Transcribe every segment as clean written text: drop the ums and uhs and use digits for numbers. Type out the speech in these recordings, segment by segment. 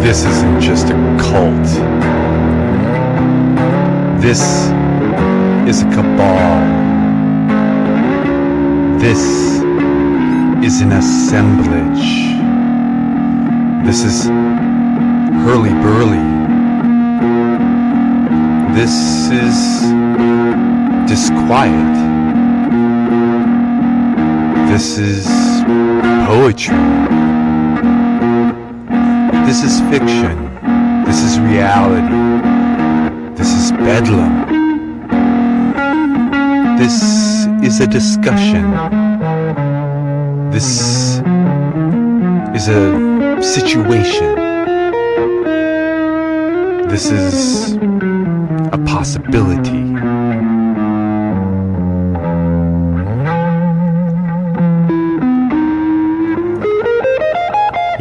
This isn't just a cult. This is a cabal. This is an assemblage. This is hurly-burly. This is disquiet. This is poetry. This is fiction. This is reality. This is bedlam. This is a discussion. This is a situation. This is a possibility.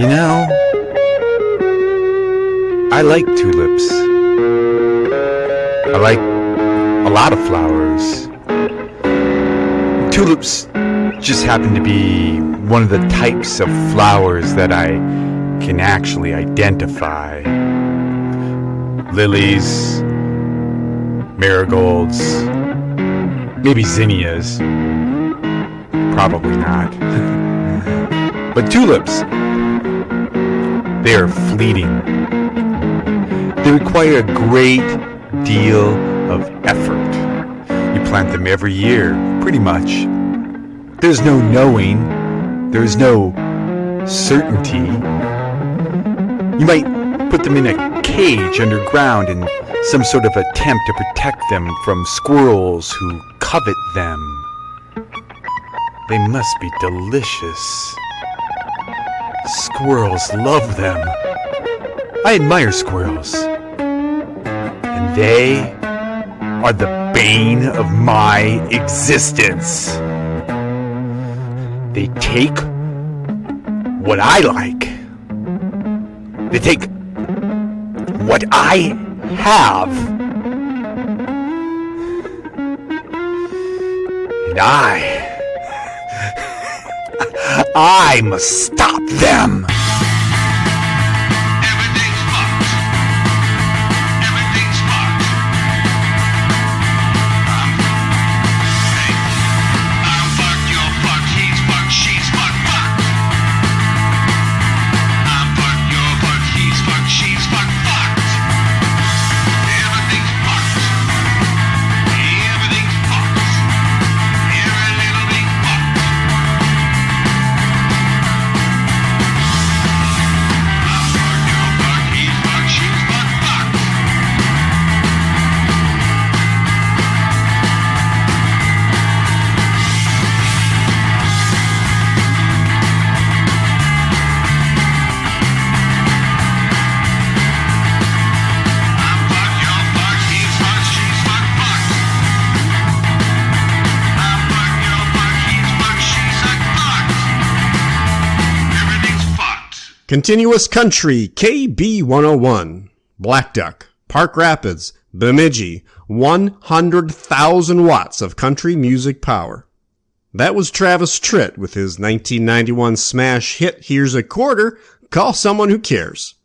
You know, I like tulips. I like a lot of flowers. Tulips just happen to be one of the types of flowers that I can actually identify. Lilies, marigolds, maybe zinnias. Probably not. But tulips, they are fleeting. They require a great deal of effort. You plant them every year, pretty much. There's no knowing. There's no certainty. You might put them in a cage underground in some sort of attempt to protect them from squirrels who covet them. They must be delicious. Squirrels love them. I admire squirrels. And they are the bane of my existence. They take what I like. They take what I have. And I must stop them. Continuous Country, KB101, Black Duck, Park Rapids, Bemidji, 100,000 watts of country music power. That was Travis Tritt with his 1991 smash hit, Here's a Quarter, Call Someone Who Cares.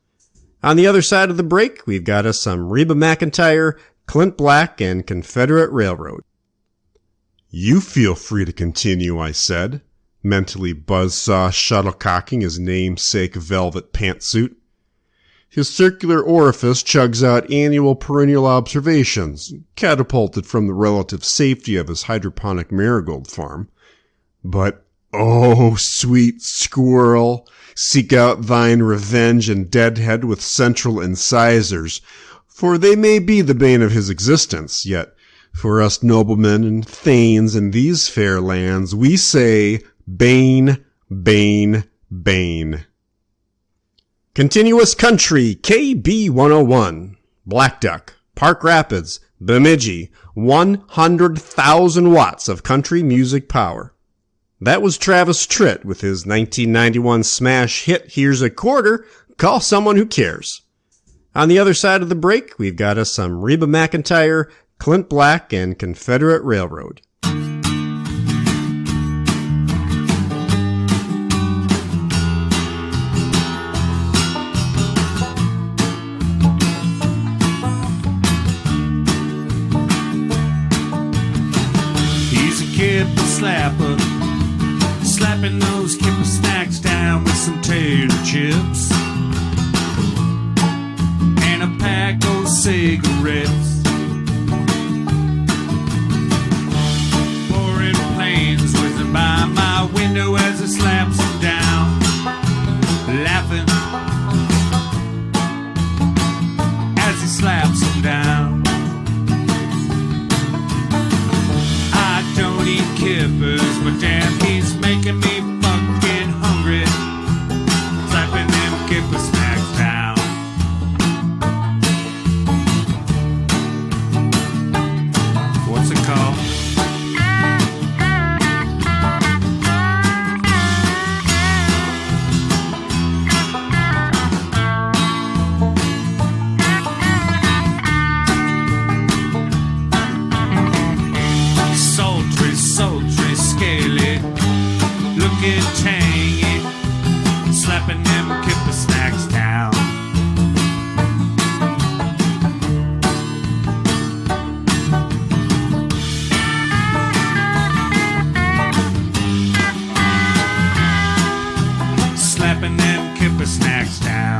On the other side of the break, we've got us some Reba McEntire, Clint Black, and Confederate Railroad. You feel free to continue, I said, mentally buzzsaw shuttlecocking his namesake velvet pantsuit. His circular orifice chugs out annual perennial observations, catapulted from the relative safety of his hydroponic marigold farm. But, oh, sweet squirrel, seek out thine revenge and deadhead with central incisors, for they may be the bane of his existence, yet for us noblemen and thanes in these fair lands, we say, Bane, Bane, Bane. Continuous Country, KB 101. Black Duck, Park Rapids, Bemidji, 100,000 watts of country music power. That was Travis Tritt with his 1991 smash hit, Here's a Quarter, Call Someone Who Cares. On the other side of the break, we've got us some Reba McEntire, Clint Black, and Confederate Railroad. Kipper slapper, slapping those kipper snacks down with some tater chips and a pack of cigarettes. Pouring planes whizzing by my window as it slaps them down, laughing as he slaps them down. Don't eat kippers, but damn, he's making me fucking hungry. Slapping them kipper snacks down. What's it called? Sultry, scaly, looking tangy, slapping them kipper snacks down. Slapping them kipper snacks down.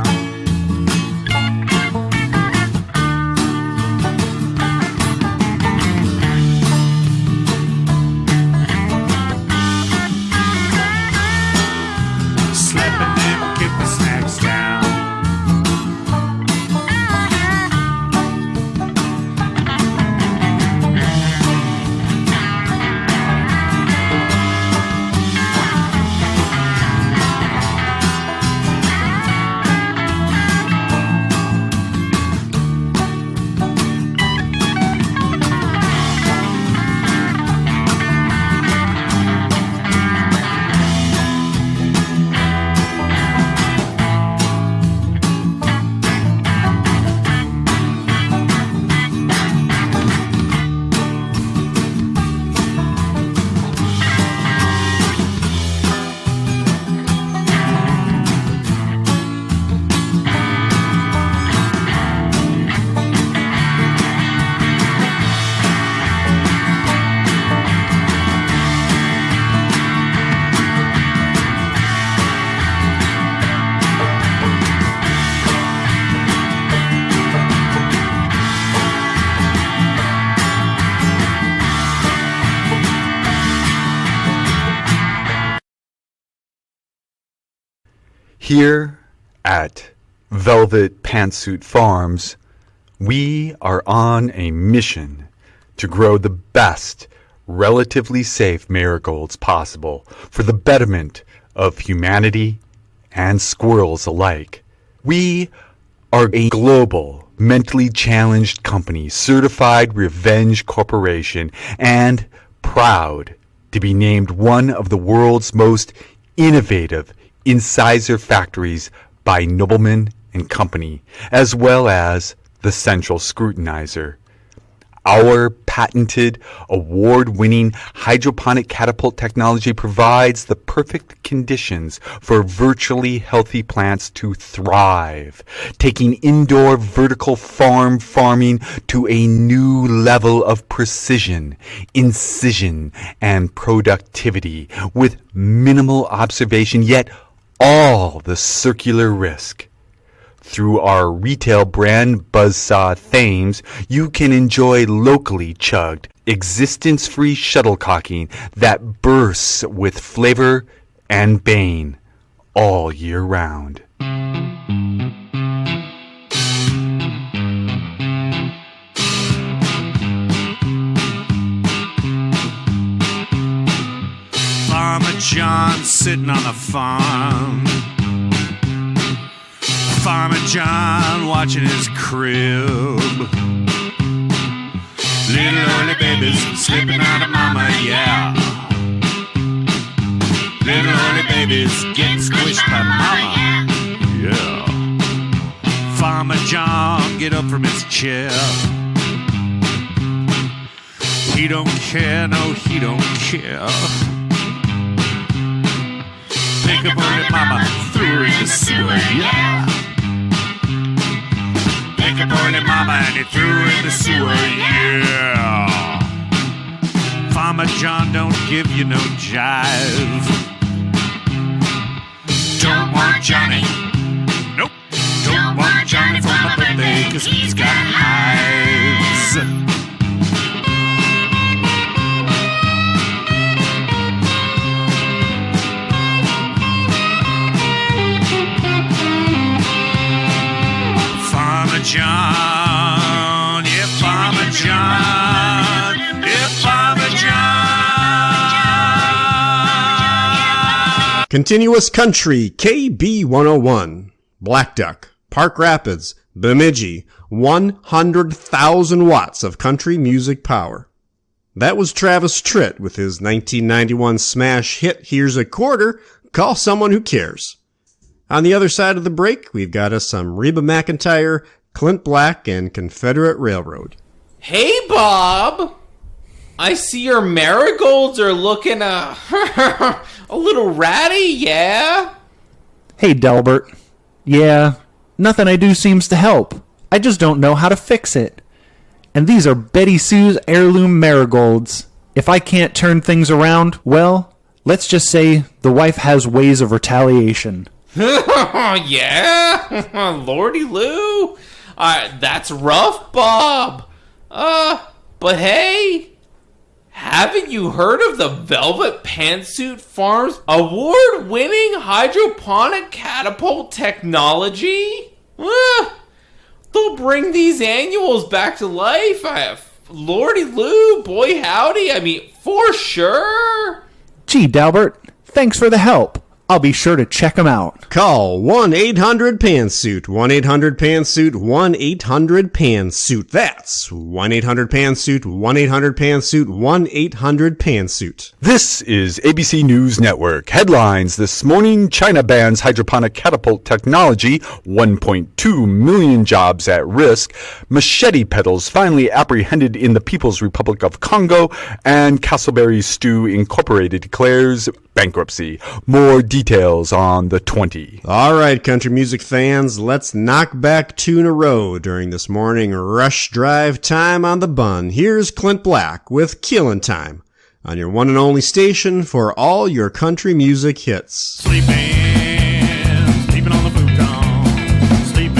Here at Velvet Pantsuit Farms, we are on a mission to grow the best, relatively safe marigolds possible for the betterment of humanity and squirrels alike. We are a global, mentally challenged company, certified revenge corporation, and proud to be named one of the world's most innovative incisor factories by Nobleman and Company, as well as the Central Scrutinizer. Our patented, award-winning hydroponic catapult technology provides the perfect conditions for virtually healthy plants to thrive, taking indoor vertical farming to a new level of precision, incision, and productivity with minimal observation, yet all the circular risk. Through our retail brand Buzzsaw Thames, you can enjoy locally chugged, existence-free shuttlecocking that bursts with flavor and bane all year round. Farmer John sitting on a farm. Farmer John watching his crib. Little early babies slipping out of mama, yeah. Little early babies getting squished by mama, yeah. Farmer John get up from his chair. He don't care, no, he don't care. Pick up early mama, threw her in the sewer, yeah. Pick up early mama and he threw her in the sewer, yeah. Farmer John don't give you no jive. Don't want Johnny. Nope. Don't want Johnny for my birthday, cause he's got hives. Farmer John, yeah, Farmer John, yeah, Farmer John. Continuous Country, KB 101. Black Duck, Park Rapids, Bemidji, 100,000 watts of country music power. That was Travis Tritt with his 1991 smash hit, Here's a Quarter, Call Someone Who Cares. On the other side of the break, we've got us some Reba McEntire, Clint Black, and Confederate Railroad. Hey, Bob! I see your marigolds are looking a little ratty, yeah? Hey, Delbert. Yeah, nothing I do seems to help. I just don't know how to fix it. And these are Betty Sue's heirloom marigolds. If I can't turn things around, well, let's just say the wife has ways of retaliation. Yeah? Lordy Lou? That's rough, Bob. But hey, haven't you heard of the Velvet Pantsuit Farms award-winning hydroponic catapult technology? They'll bring these annuals back to life. Lordy Lou, boy howdy, I mean, for sure. Gee, Delbert, thanks for the help. I'll be sure to check them out. Call 1-800-PANSUIT, 1-800-PANSUIT, 1-800-PANSUIT. That's 1-800-PANSUIT, 1-800-PANSUIT, 1-800-PANSUIT. This is ABC News Network. Headlines this morning: China bans hydroponic catapult technology, 1.2 million jobs at risk. Machete peddlers finally apprehended in the People's Republic of Congo. And Castleberry Stew Incorporated declares bankruptcy. More details on the 20. All right, country music fans, let's knock back two in a row during this morning rush drive time on the bun. Here's Clint Black with Killin' Time on your one and only station for all your country music hits. Sleeping on the futon. Sleeping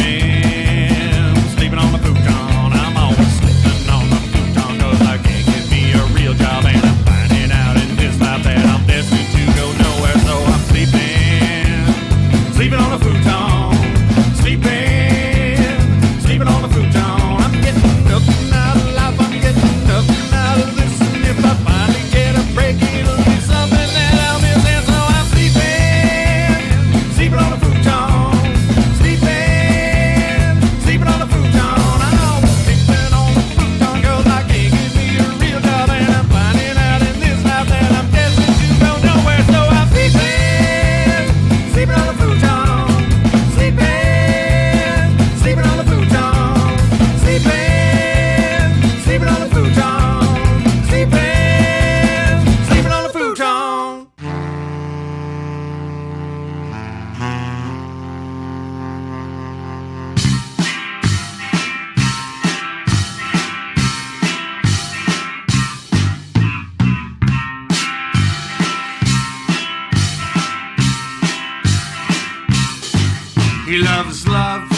on the futon. I'm always sleeping on the futon, cause I can't get me a real job, and I'm finding out in this life that I'm destined to go nowhere, so I'm sleeping on the futon. Sleeping on the futon. I'm getting nothing out of life, I'm getting nothing out of this, and if I finally get a break, it'll be something that I'll miss, and so I'm sleeping on the futon. Sleeping on the futon. I'm sleeping on the futon, cause I can't get me a real job, and I'm finding out in this life that I'm destined to go nowhere, so I'm sleeping on the futon. Sleeping on the futon. Sleeping on the futon. Sleeping on the futon. He loves love,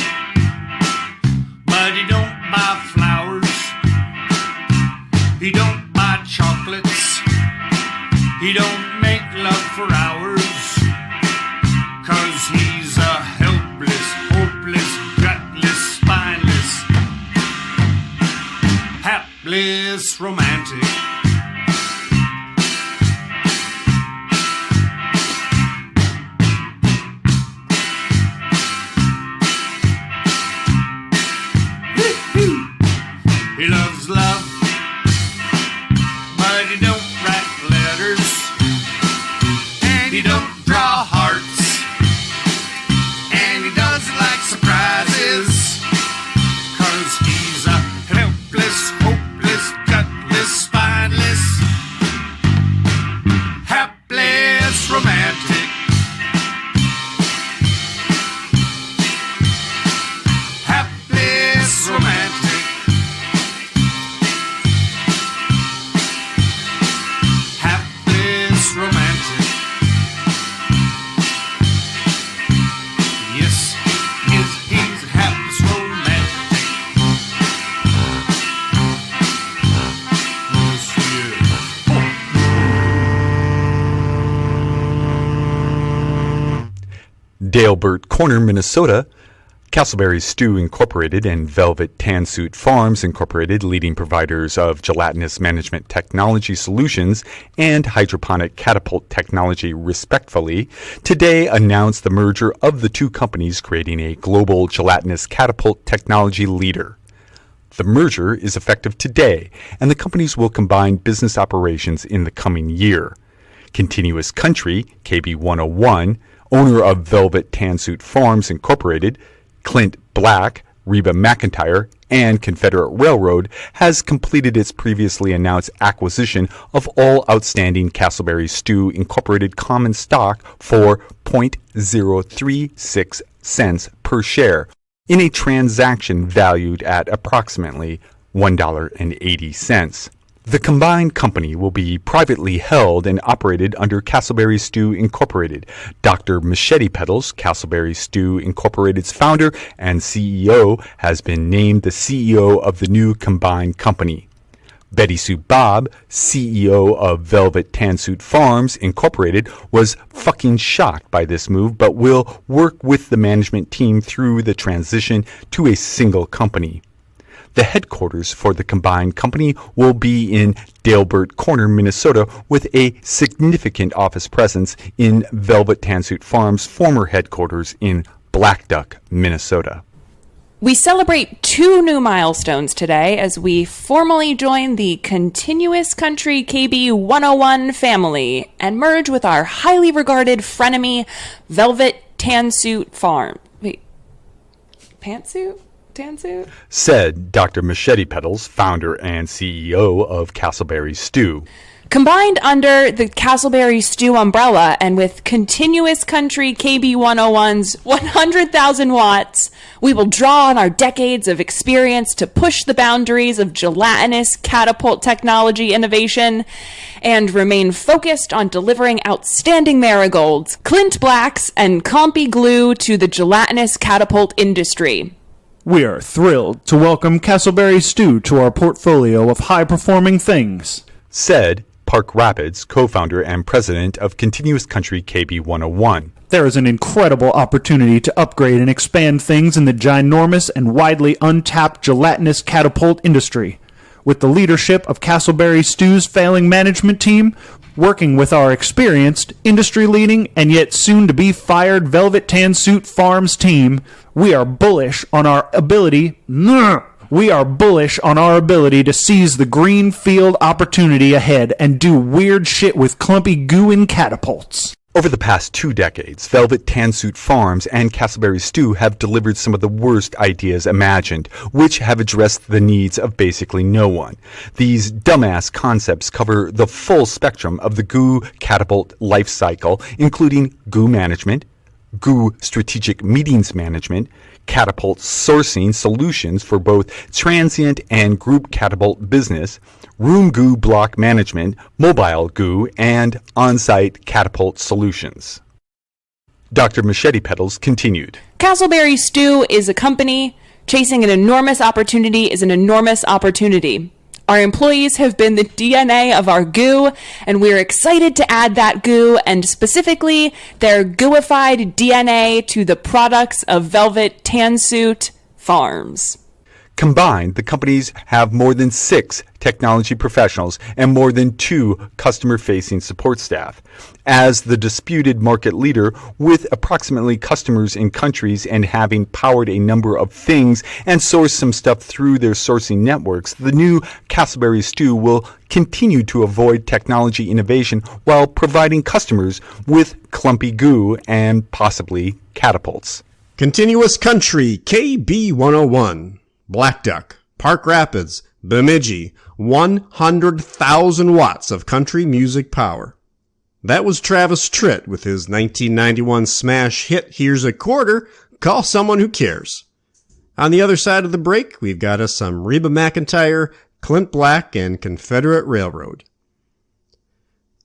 but he don't buy flowers. He don't buy chocolates. He don't make love for hours. 'Cause he's a helpless, hopeless, gutless, spineless, hapless romantic. fingers, and he don't draw hearts, and he doesn't like surprises, 'cause he's a helpless, hopeless, gutless, spineless, hapless romantic. Hapless romantic. Hapless romantic. Yes, he's a hapless romantic. Yes, he is. Dalebert Corner, Minnesota. Castleberry Stew Incorporated and Velvet Tan Suit Farms Incorporated, leading providers of gelatinous management technology solutions and hydroponic catapult technology respectively, today announced the merger of the two companies, creating a global gelatinous catapult technology leader. The merger is effective today, and the companies will combine business operations in the coming year. Continuous Country, KB101, owner of Velvet Tan Suit Farms Incorporated, Clint Black, Reba McIntyre, and Confederate Railroad, has completed its previously announced acquisition of all outstanding Castleberry Stew Incorporated common stock for .036 cents per share in a transaction valued at approximately $1.80. The combined company will be privately held and operated under Castleberry Stew Incorporated. Dr. Machete Petals, Castleberry Stew Incorporated's founder and CEO, has been named the CEO of the new combined company. Betty Sue Bob, CEO of Velvet Tan Suit Farms Incorporated, was fucking shocked by this move, but will work with the management team through the transition to a single company. The headquarters for the combined company will be in Dalebert Corner, Minnesota, with a significant office presence in Velvet Tan Suit Farms' former headquarters in Black Duck, Minnesota. We celebrate 2 new milestones today as we formally join the Continuous Country KB101 family and merge with our highly regarded frenemy, Velvet Tan Suit Farm. Wait, pantsuit? Tansuit? Said Dr. Machete Petals, founder and CEO of Castleberry Stew. Combined under the Castleberry Stew umbrella and with Continuous Country KB101's 100,000 watts, we will draw on our decades of experience to push the boundaries of gelatinous catapult technology innovation and remain focused on delivering outstanding marigolds, Clint Blacks, and Compy glue to the gelatinous catapult industry. We are thrilled to welcome Castleberry Stew to our portfolio of high-performing things. Said Park Rapids, co-founder and president of Continuous Country KB101. There is an incredible opportunity to upgrade and expand things in the ginormous and widely untapped gelatinous catapult industry. With the leadership of Castleberry Stew's failing management team, working with our experienced, industry-leading, and yet soon-to-be-fired Velvet Tan Suit Farms team, we are bullish on our ability to seize the greenfield opportunity ahead and do weird shit with clumpy goo and catapults. Over the past 2 decades, Velvet Tan Suit Farms and Castleberry Stew have delivered some of the worst ideas imagined, which have addressed the needs of basically no one. These dumbass concepts cover the full spectrum of the goo catapult life cycle, including goo management, goo strategic meetings management, catapult sourcing solutions for both transient and group catapult business, room goo block management, mobile goo, and on-site catapult solutions. Dr. Machete Petals continued. Castleberry Stew is a company. Chasing an enormous opportunity is an enormous opportunity. Our employees have been the DNA of our goo, and we're excited to add that goo, and specifically their gooified DNA, to the products of Velvet Tan Suit Farms. Combined, the companies have more than 6 technology professionals and more than 2 customer-facing support staff. As the disputed market leader with approximately customers in countries and having powered a number of things and sourced some stuff through their sourcing networks, the new Castleberry Stew will continue to avoid technology innovation while providing customers with clumpy goo and possibly catapults. Continuous Country KB101. Black Duck, Park Rapids, Bemidji, 100,000 watts of country music power. That was Travis Tritt with his 1991 smash hit Here's a Quarter, Call Someone Who Cares. On the other side of the break, we've got us some Reba McEntire, Clint Black, and Confederate Railroad.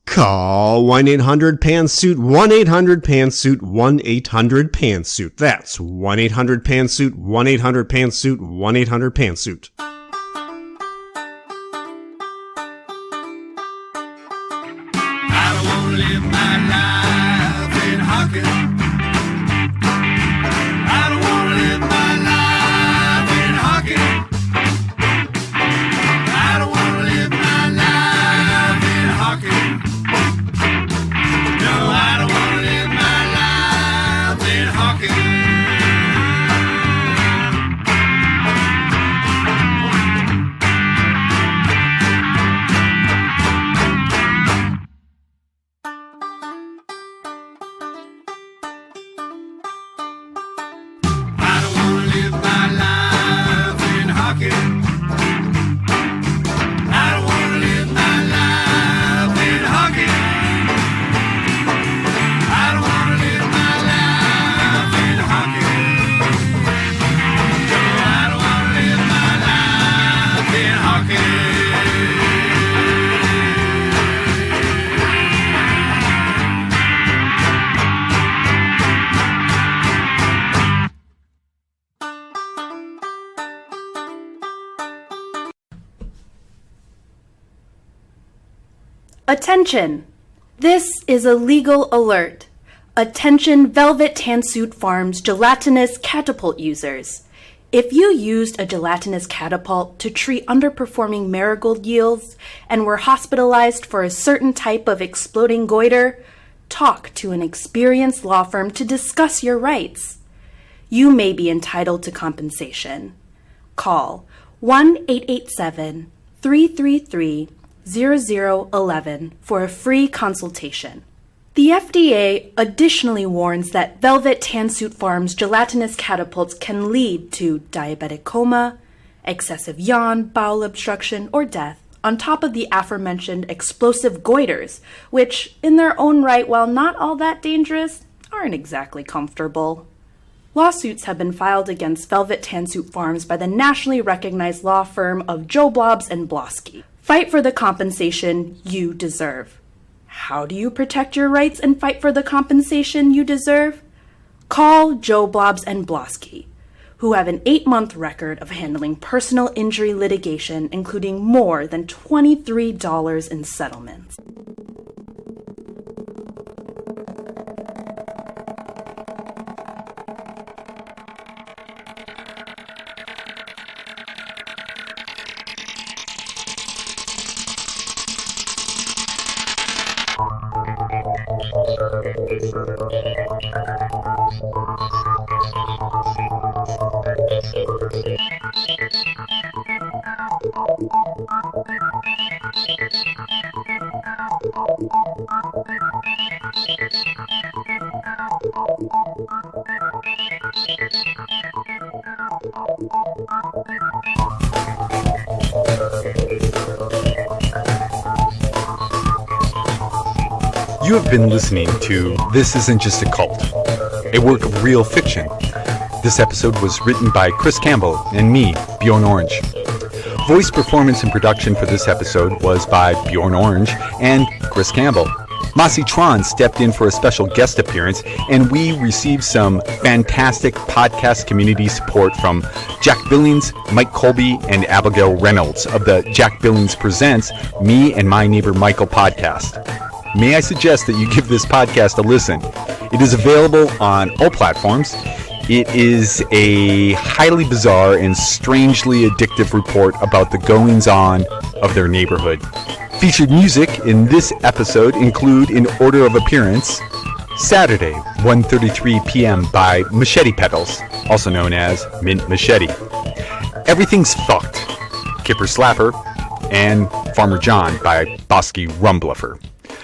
Call 1-800-PANSUIT, 1-800-PANSUIT, 1-800-PANSUIT. That's 1-800-PANSUIT, 1-800-PANSUIT, 1-800-PANSUIT. I don't wanna live my life in hockey. I don't wanna live my life in hockey. I don't wanna live my life in hockey. No, I don't wanna live my life in hockey. I don't wanna live my life in hockey. I don't wanna live my life in hockey. I don't wanna live my life in hockey. No, I don't wanna live my life in hockey. Attention! This is a legal alert. Attention Velvet Tansuit Farms gelatinous catapult users. If you used a gelatinous catapult to treat underperforming marigold yields and were hospitalized for a certain type of exploding goiter, talk to an experienced law firm to discuss your rights. You may be entitled to compensation. Call 1-887-333-0011 for a free consultation. The FDA additionally warns that Velvet Tansuit Farms gelatinous catapults can lead to diabetic coma, excessive yawn, bowel obstruction, or death, on top of the aforementioned explosive goiters, which, in their own right, while not all that dangerous, aren't exactly comfortable. Lawsuits have been filed against Velvet Tansuit Farms by the nationally recognized law firm of Joe Blobs and Blosky. Fight for the compensation you deserve. How do you protect your rights and fight for the compensation you deserve? Call Joe Blobs and Blosky, who have an 8-month record of handling personal injury litigation, including more than $23 in settlements. You have been listening to This Isn't Just a Cult, a work of real fiction. This episode was written by Chris Campbell and me, Bjorn Orange. Voice performance and production for this episode was by Bjorn Orange and Chris Campbell. Mossy Tron stepped in for a special guest appearance, and we received some fantastic podcast community support from Jack Billings, Mike Colby, and Abigail Reynolds of the Jack Billings Presents Me and My Neighbor Michael podcast. May I suggest that you give this podcast a listen? It is available on all platforms. It is a highly bizarre and strangely addictive report about the goings-on of their neighborhood. Featured music in this episode include, in order of appearance, Saturday, 1:33 p.m. by Machete Pedals, also known as Mint Machete. Everything's Fucked, Kipper Slapper, and Farmer John by Bosky Rumbluffer.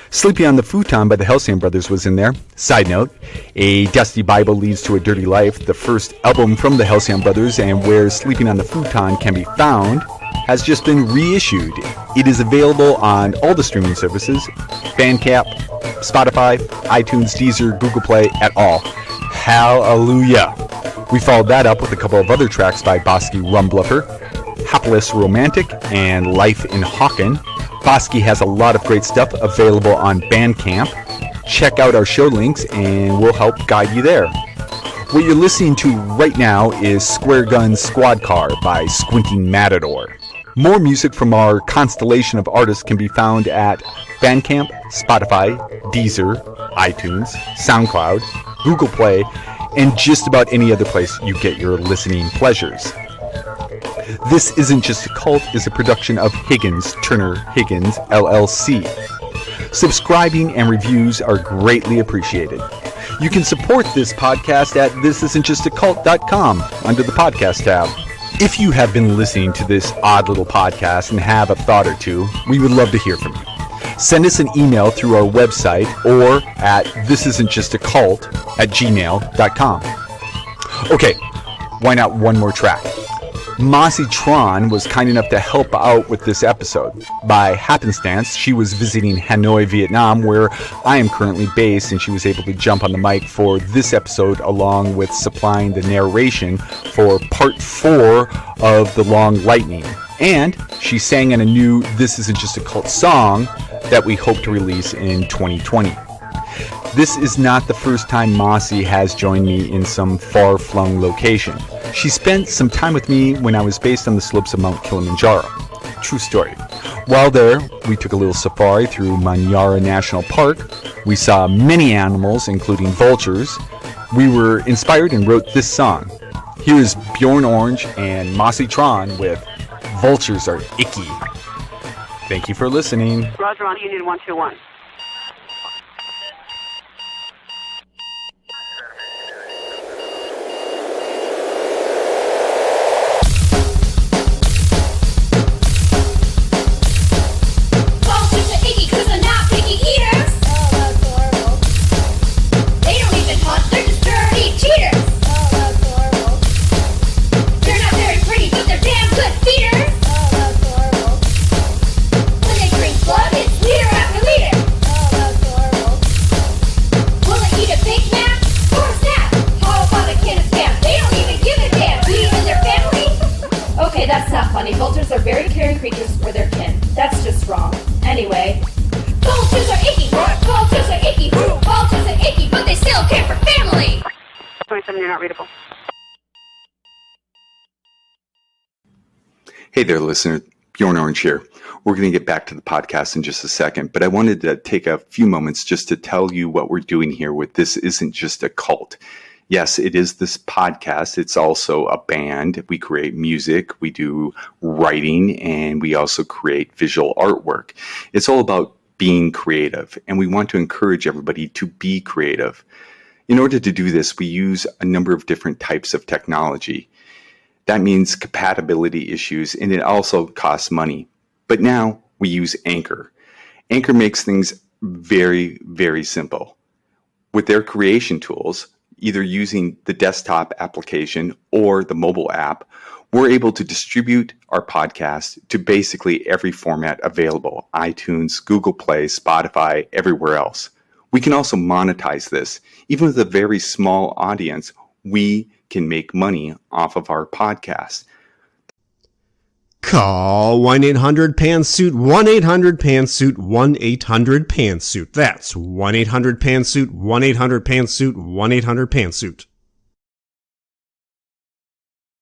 Sleeping on the Futon by the Halcyon Brothers was in there. Side note, A Dusty Bible Leads to a Dirty Life, the first album from the Halcyon Brothers and where Sleeping on the Futon can be found, has just been reissued. It is available on all the streaming services, Bandcamp, Spotify, iTunes, Deezer, Google Play, at all. Hallelujah! We followed that up with a couple of other tracks by Bosky Rumbluffer, Hapless Romantic and Life in Hawken. Bosky has a lot of great stuff available on Bandcamp. Check out our show links and we'll help guide you there. What you're listening to right now is Square Gun Squad Car by Squinting Matador. More music from our constellation of artists can be found at Bandcamp, Spotify, Deezer, iTunes, SoundCloud, Google Play, and just about any other place you get your listening pleasures. This Isn't Just a Cult is a production of Higgins, Turner, Higgins, LLC. Subscribing and reviews are greatly appreciated. You can support this podcast at thisisn'tjustacult.com under the podcast tab. If you have been listening to this odd little podcast and have a thought or two, we would love to hear from you. Send us an email through our website or at thisisn'tjustacult@gmail.com. Okay, why not one more track? Mossy Tron was kind enough to help out with this episode. By happenstance, she was visiting Hanoi, Vietnam, where I am currently based, and she was able to jump on the mic for this episode along with supplying the narration for part 4 of The Long Lightning. And she sang in a new This Isn't Just a Cult song that we hope to release in 2020. This is not the first time Mossy has joined me in some far-flung location. She spent some time with me when I was based on the slopes of Mount Kilimanjaro. True story. While there, we took a little safari through Manyara National Park. We saw many animals, including vultures. We were inspired and wrote this song. Here's Bjorn Orange and Mossy Tron with Vultures Are Icky. Thank you for listening. Roger on Union 121. Vultures are very caring creatures for their kin. That's just wrong. Anyway, vultures are icky. Vultures are icky. Vultures are icky, but they still care for family. 27, you're not readable. Hey there, listener. Bjorn Orange here. We're going to get back to the podcast in just a second, but I wanted to take a few moments just to tell you what we're doing here with This Isn't Just a Cult. Yes, it is this podcast. It's also a band. We create music, we do writing, and we also create visual artwork. It's all about being creative, and we want to encourage everybody to be creative. In order to do this, we use a number of different types of technology. That means compatibility issues, and it also costs money. But now we use Anchor. Anchor makes things very, very simple. With their creation tools, either using the desktop application or the mobile app, we're able to distribute our podcast to basically every format available: iTunes, Google Play, Spotify, everywhere else. We can also monetize this. Even with a very small audience, we can make money off of our podcast. Call 1-800-PANTSUIT, 1-800-PANTSUIT, 1-800-PANTSUIT. That's 1-800-PANTSUIT, 1-800-PANTSUIT, 1-800-PANTSUIT.